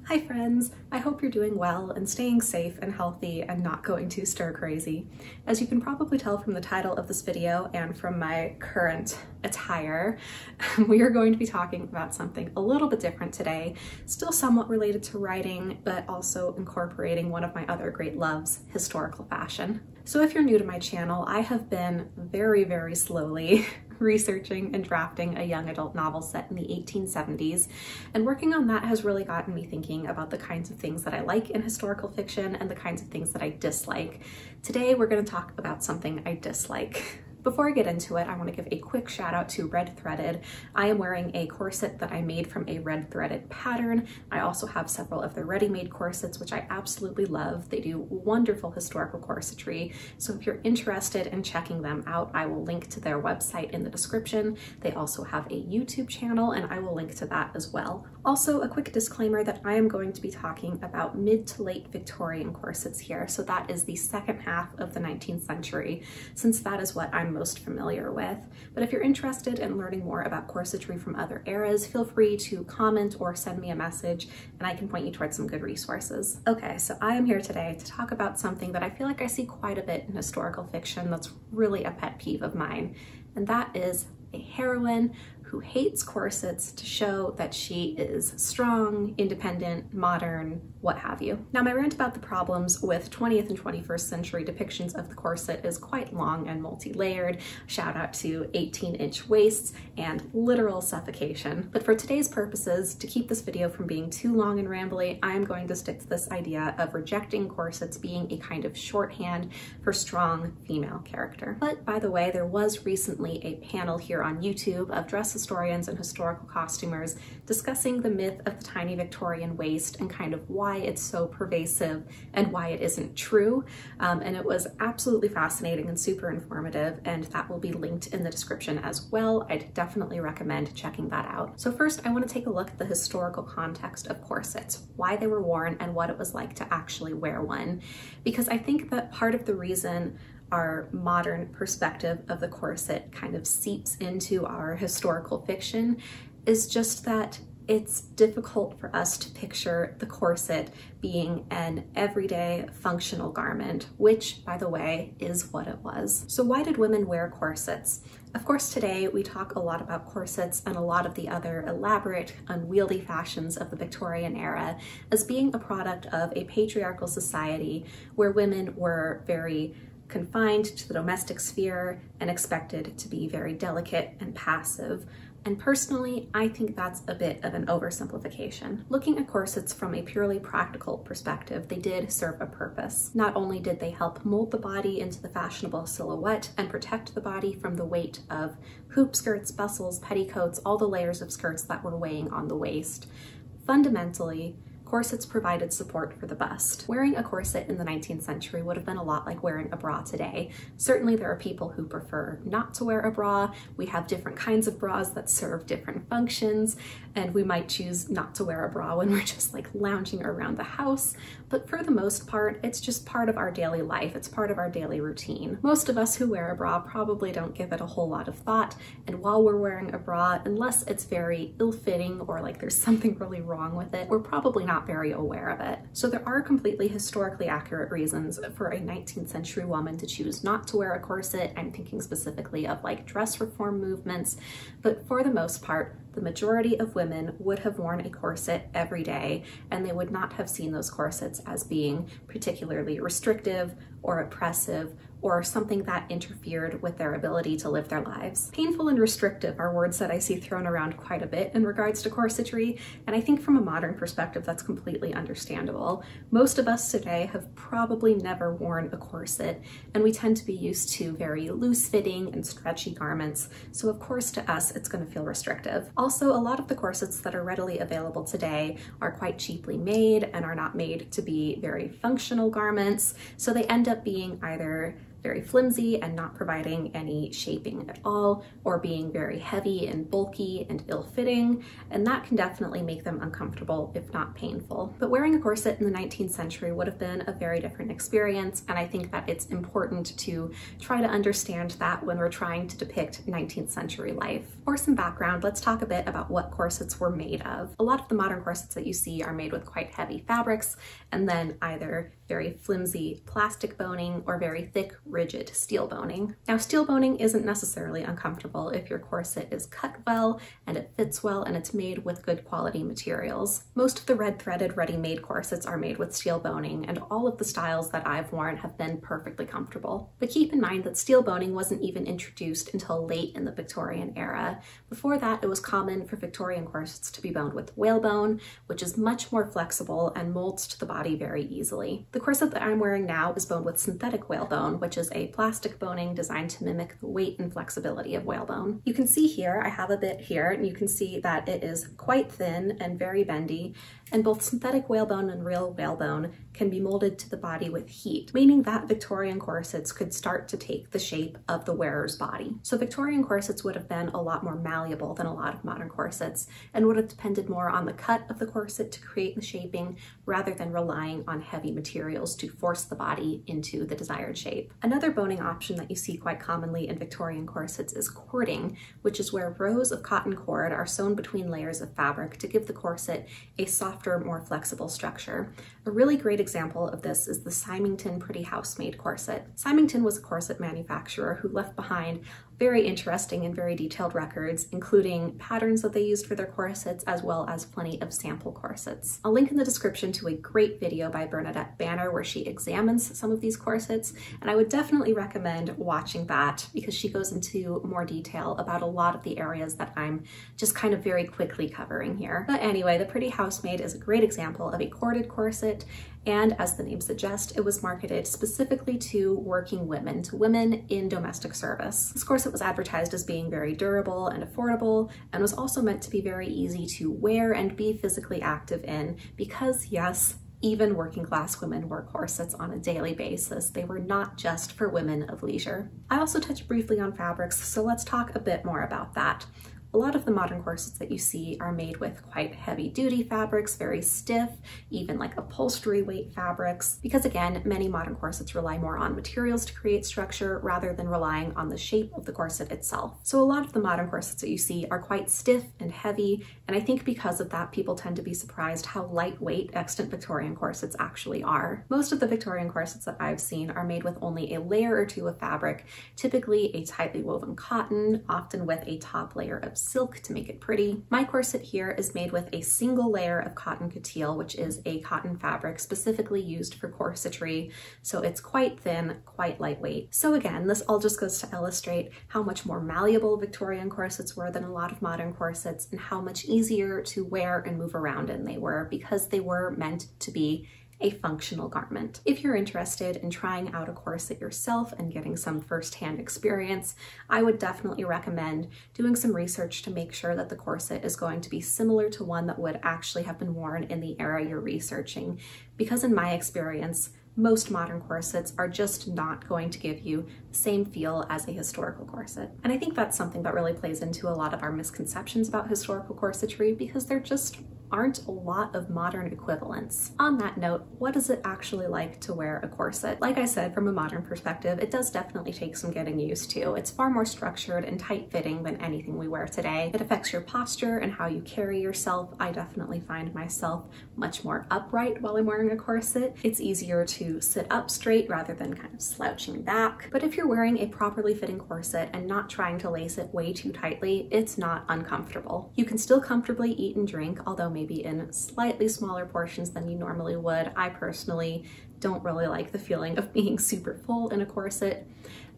Hi friends, I hope you're doing well and staying safe and healthy and not going too stir crazy. As you can probably tell from the title of this video and from my current attire, we are going to be talking about something a little bit different today, still somewhat related to writing, but also incorporating one of my other great loves, historical fashion. So if you're new to my channel, I have been very slowly researching and drafting a young adult novel set in the 1870s, and working on that has really gotten me thinking about the kinds of things that I like in historical fiction and the kinds of things that I dislike. Today we're going to talk about something I dislike. Before I get into it, I want to give a quick shout out to Redthreaded. I am wearing a corset that I made from a red threaded pattern. I also have several of their ready-made corsets, which I absolutely love. They do wonderful historical corsetry. So if you're interested in checking them out, I will link to their website in the description. They also have a YouTube channel, and I will link to that as well. Also, a quick disclaimer that I am going to be talking about mid to late Victorian corsets here. So that is the second half of the 19th century, since that is what I'm most familiar with. But if you're interested in learning more about corsetry from other eras, feel free to comment or send me a message and I can point you towards some good resources. Okay, so I am here today to talk about something that I feel like I see quite a bit in historical fiction that's really a pet peeve of mine, and that is a heroine who hates corsets to show that she is strong, independent, modern, what have you. Now, my rant about the problems with 20th and 21st century depictions of the corset is quite long and multi-layered. Shout out to 18-inch waists and literal suffocation. But for today's purposes, to keep this video from being too long and rambly, I am going to stick to this idea of rejecting corsets being a kind of shorthand for strong female character. But by the way, there was recently a panel here on YouTube of dress historians and historical costumers discussing the myth of the tiny Victorian waist and kind of why it's so pervasive and why it isn't true. And it was absolutely fascinating and super informative, and that will be linked in the description as well. I'd definitely recommend checking that out. So first, I want to take a look at the historical context of corsets, why they were worn and what it was like to actually wear one. Because I think that part of the reason our modern perspective of the corset kind of seeps into our historical fiction is just that it's difficult for us to picture the corset being an everyday functional garment, which, by the way, is what it was. So why did women wear corsets? Of course, today we talk a lot about corsets and a lot of the other elaborate, unwieldy fashions of the Victorian era as being a product of a patriarchal society where women were very confined to the domestic sphere and expected to be very delicate and passive. And personally, I think that's a bit of an oversimplification. Looking at corsets from a purely practical perspective, they did serve a purpose. Not only did they help mold the body into the fashionable silhouette and protect the body from the weight of hoop skirts, bustles, petticoats, all the layers of skirts that were weighing on the waist. Fundamentally, corsets provided support for the bust. Wearing a corset in the 19th century would have been a lot like wearing a bra today. Certainly there are people who prefer not to wear a bra. We have different kinds of bras that serve different functions, and we might choose not to wear a bra when we're just like lounging around the house. But for the most part, it's just part of our daily life. It's part of our daily routine. Most of us who wear a bra probably don't give it a whole lot of thought, and while we're wearing a bra, unless it's very ill-fitting or like there's something really wrong with it, we're probably not very aware of it. So there are completely historically accurate reasons for a 19th century woman to choose not to wear a corset. I'm thinking specifically of like dress reform movements, but for the most part, the majority of women would have worn a corset every day, and they would not have seen those corsets as being particularly restrictive or oppressive or something that interfered with their ability to live their lives. Painful and restrictive are words that I see thrown around quite a bit in regards to corsetry, and I think from a modern perspective that's completely understandable. Most of us today have probably never worn a corset, and we tend to be used to very loose-fitting and stretchy garments, so of course to us it's going to feel restrictive. Also, a lot of the corsets that are readily available today are quite cheaply made and are not made to be very functional garments, so they end up being either very flimsy and not providing any shaping at all, or being very heavy and bulky and ill-fitting, and that can definitely make them uncomfortable, if not painful. But wearing a corset in the 19th century would have been a very different experience, and I think that it's important to try to understand that when we're trying to depict 19th century life. For some background, let's talk a bit about what corsets were made of. A lot of the modern corsets that you see are made with quite heavy fabrics, and then either very flimsy plastic boning or very thick, rigid steel boning. Now, steel boning isn't necessarily uncomfortable if your corset is cut well and it fits well and it's made with good quality materials. Most of the red-threaded ready-made corsets are made with steel boning, and all of the styles that I've worn have been perfectly comfortable. But keep in mind that steel boning wasn't even introduced until late in the Victorian era. Before that, it was common for Victorian corsets to be bound with whalebone, which is much more flexible and molds to the body very easily. The corset that I'm wearing now is boned with synthetic whalebone, which is a plastic boning designed to mimic the weight and flexibility of whalebone. You can see here, I have a bit here, and you can see that it is quite thin and very bendy, and both synthetic whalebone and real whalebone can be molded to the body with heat, meaning that Victorian corsets could start to take the shape of the wearer's body. So Victorian corsets would have been a lot more malleable than a lot of modern corsets, and would have depended more on the cut of the corset to create the shaping rather than relying on heavy materials to force the body into the desired shape. Another boning option that you see quite commonly in Victorian corsets is cording, which is where rows of cotton cord are sewn between layers of fabric to give the corset a softer, more flexible structure. A really great example of this is the Symington Pretty Housemaid corset. Symington was a corset manufacturer who left behind very interesting and very detailed records, including patterns that they used for their corsets, as well as plenty of sample corsets. I'll link in the description to a great video by Bernadette Banner where she examines some of these corsets, and I would definitely recommend watching that because she goes into more detail about a lot of the areas that I'm just kind of very quickly covering here. But anyway, the Pretty Housemaid is a great example of a corded corset, and as the name suggests, it was marketed specifically to working women, to women in domestic service. This corset was advertised as being very durable and affordable, and was also meant to be very easy to wear and be physically active in because, yes, even working class women wore corsets on a daily basis. They were not just for women of leisure. I also touched briefly on fabrics, so let's talk a bit more about that. A lot of the modern corsets that you see are made with quite heavy duty fabrics, very stiff, even like upholstery weight fabrics, because again, many modern corsets rely more on materials to create structure rather than relying on the shape of the corset itself. So a lot of the modern corsets that you see are quite stiff and heavy, and I think because of that, people tend to be surprised how lightweight extant Victorian corsets actually are. Most of the Victorian corsets that I've seen are made with only a layer or two of fabric, typically a tightly woven cotton, often with a top layer of silk to make it pretty. My corset here is made with a single layer of cotton coutil, which is a cotton fabric specifically used for corsetry, so it's quite thin, quite lightweight. So again, this all just goes to illustrate how much more malleable Victorian corsets were than a lot of modern corsets, and how much easier to wear and move around in they were, because they were meant to be a functional garment. If you're interested in trying out a corset yourself and getting some first-hand experience, I would definitely recommend doing some research to make sure that the corset is going to be similar to one that would actually have been worn in the era you're researching, because in my experience, most modern corsets are just not going to give you the same feel as a historical corset. And I think that's something that really plays into a lot of our misconceptions about historical corsetry, because there just aren't a lot of modern equivalents. On that note, what is it actually like to wear a corset? Like I said, from a modern perspective, it does definitely take some getting used to. It's far more structured and tight-fitting than anything we wear today. It affects your posture and how you carry yourself. I definitely find myself much more upright while I'm wearing a corset. It's easier to sit up straight rather than kind of slouching back. But if you're wearing a properly fitting corset and not trying to lace it way too tightly, it's not uncomfortable. You can still comfortably eat and drink, although maybe in slightly smaller portions than you normally would. I personally don't really like the feeling of being super full in a corset.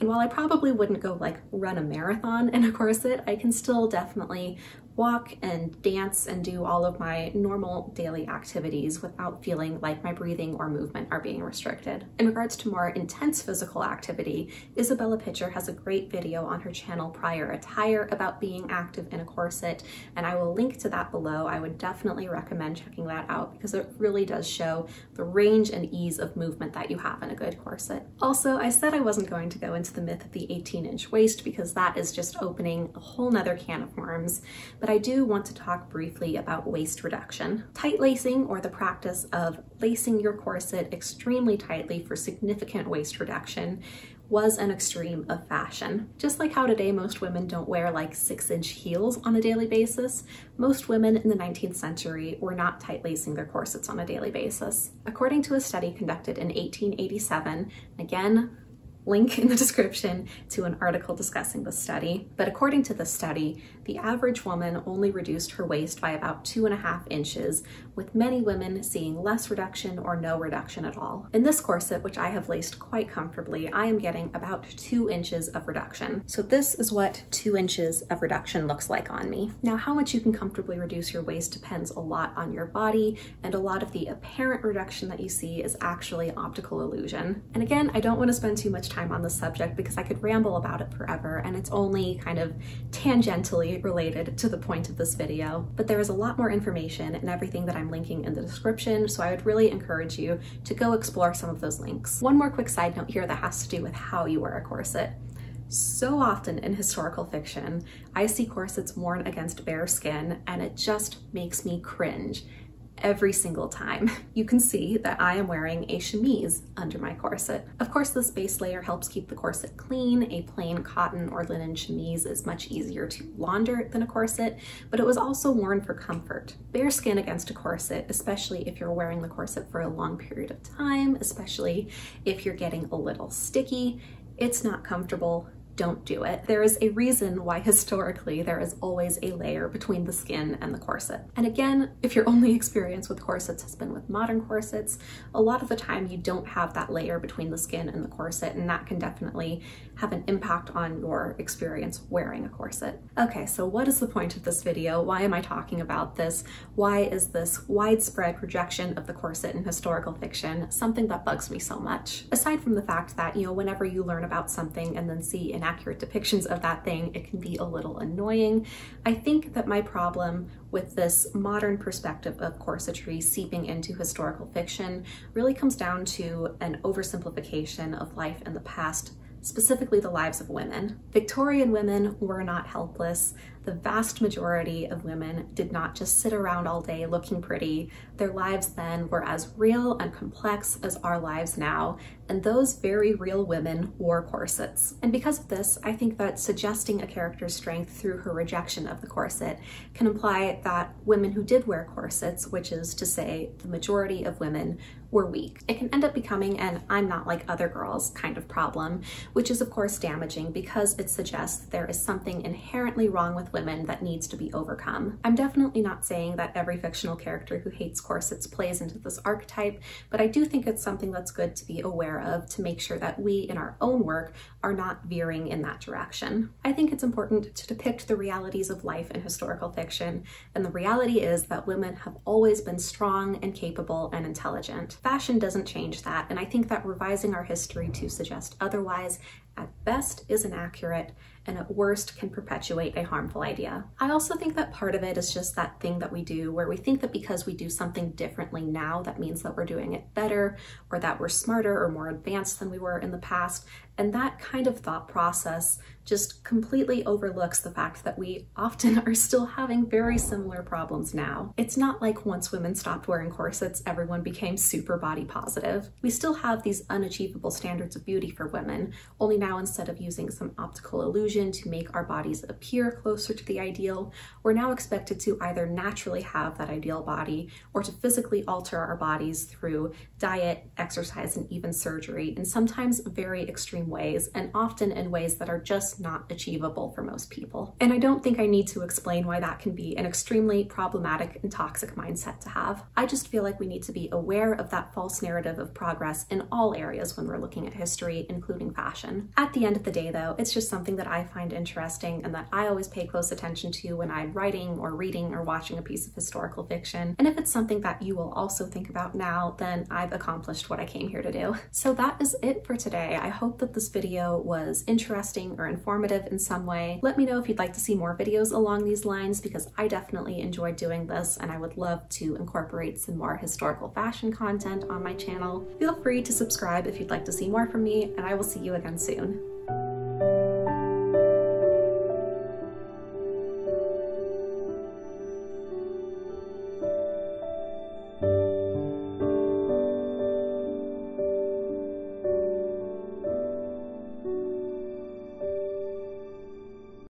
And while I probably wouldn't go like run a marathon in a corset, I can still definitely walk and dance and do all of my normal daily activities without feeling like my breathing or movement are being restricted. In regards to more intense physical activity, Isabella Pitcher has a great video on her channel Prior Attire about being active in a corset, and I will link to that below. I would definitely recommend checking that out because it really does show the range and ease of movement that you have in a good corset. Also, I said I wasn't going to go into the myth of the 18-inch waist because that is just opening a whole nother can of worms, but I do want to talk briefly about waist reduction. Tight lacing, or the practice of lacing your corset extremely tightly for significant waist reduction, was an extreme of fashion. Just like how today most women don't wear like 6-inch heels on a daily basis, most women in the 19th century were not tight lacing their corsets on a daily basis. According to a study conducted in 1887, again, link in the description to an article discussing the study. But according to the study, the average woman only reduced her waist by about 2.5 inches, with many women seeing less reduction or no reduction at all. In this corset, which I have laced quite comfortably, I am getting about 2 inches of reduction. So this is what 2 inches of reduction looks like on me. Now, how much you can comfortably reduce your waist depends a lot on your body, and a lot of the apparent reduction that you see is actually optical illusion. And again, I don't want to spend too much time on the subject because I could ramble about it forever, and it's only kind of tangentially related to the point of this video. But there is a lot more information and everything that I'm linking in the description, so I would really encourage you to go explore some of those links. One more quick side note here that has to do with how you wear a corset. So often in historical fiction, I see corsets worn against bare skin, and it just makes me cringe every single time. You can see that I am wearing a chemise under my corset. Of course, this base layer helps keep the corset clean. A plain cotton or linen chemise is much easier to launder than a corset, but it was also worn for comfort. Bare skin against a corset, especially if you're wearing the corset for a long period of time, especially if you're getting a little sticky, it's not comfortable. Don't do it. There is a reason why historically there is always a layer between the skin and the corset. And again, if your only experience with corsets has been with modern corsets, a lot of the time you don't have that layer between the skin and the corset, and that can definitely have an impact on your experience wearing a corset. Okay, so what is the point of this video? Why am I talking about this? Why is this widespread rejection of the corset in historical fiction something that bugs me so much? Aside from the fact that, you know, whenever you learn about something and then see inaccurate depictions of that thing, it can be a little annoying. I think that my problem with this modern perspective of corsetry seeping into historical fiction really comes down to an oversimplification of life in the past, specifically the lives of women. Victorian women were not helpless. The vast majority of women did not just sit around all day looking pretty. Their lives then were as real and complex as our lives now, and those very real women wore corsets. And because of this, I think that suggesting a character's strength through her rejection of the corset can imply that women who did wear corsets, which is to say the majority of women, were weak. It can end up becoming an I'm not like other girls kind of problem, which is of course damaging because it suggests there is something inherently wrong with women that needs to be overcome. I'm definitely not saying that every fictional character who hates corsets plays into this archetype, but I do think it's something that's good to be aware of to make sure that we in our own work are not veering in that direction. I think it's important to depict the realities of life in historical fiction, and the reality is that women have always been strong and capable and intelligent. Fashion doesn't change that, and I think that revising our history to suggest otherwise at best is inaccurate, and at worst can perpetuate a harmful idea. I also think that part of it is just that thing that we do where we think that because we do something differently now, that means that we're doing it better, or that we're smarter or more advanced than we were in the past. And that kind of thought process just completely overlooks the fact that we often are still having very similar problems now. It's not like once women stopped wearing corsets, everyone became super body positive. We still have these unachievable standards of beauty for women, only now instead of using some optical illusion to make our bodies appear closer to the ideal, we're now expected to either naturally have that ideal body or to physically alter our bodies through diet, exercise, and even surgery in sometimes very extreme ways, and often in ways that are just not achievable for most people. And I don't think I need to explain why that can be an extremely problematic and toxic mindset to have. I just feel like we need to be aware of that false narrative of progress in all areas when we're looking at history, including fashion. At the end of the day though, it's just something that I find interesting and that I always pay close attention to when I'm writing or reading or watching a piece of historical fiction. And if it's something that you will also think about now, then I've accomplished what I came here to do. So that is it for today. I hope that this video was interesting or informative in some way. Let me know if you'd like to see more videos along these lines, because I definitely enjoyed doing this and I would love to incorporate some more historical fashion content on my channel. Feel free to subscribe if you'd like to see more from me, and I will see you again soon.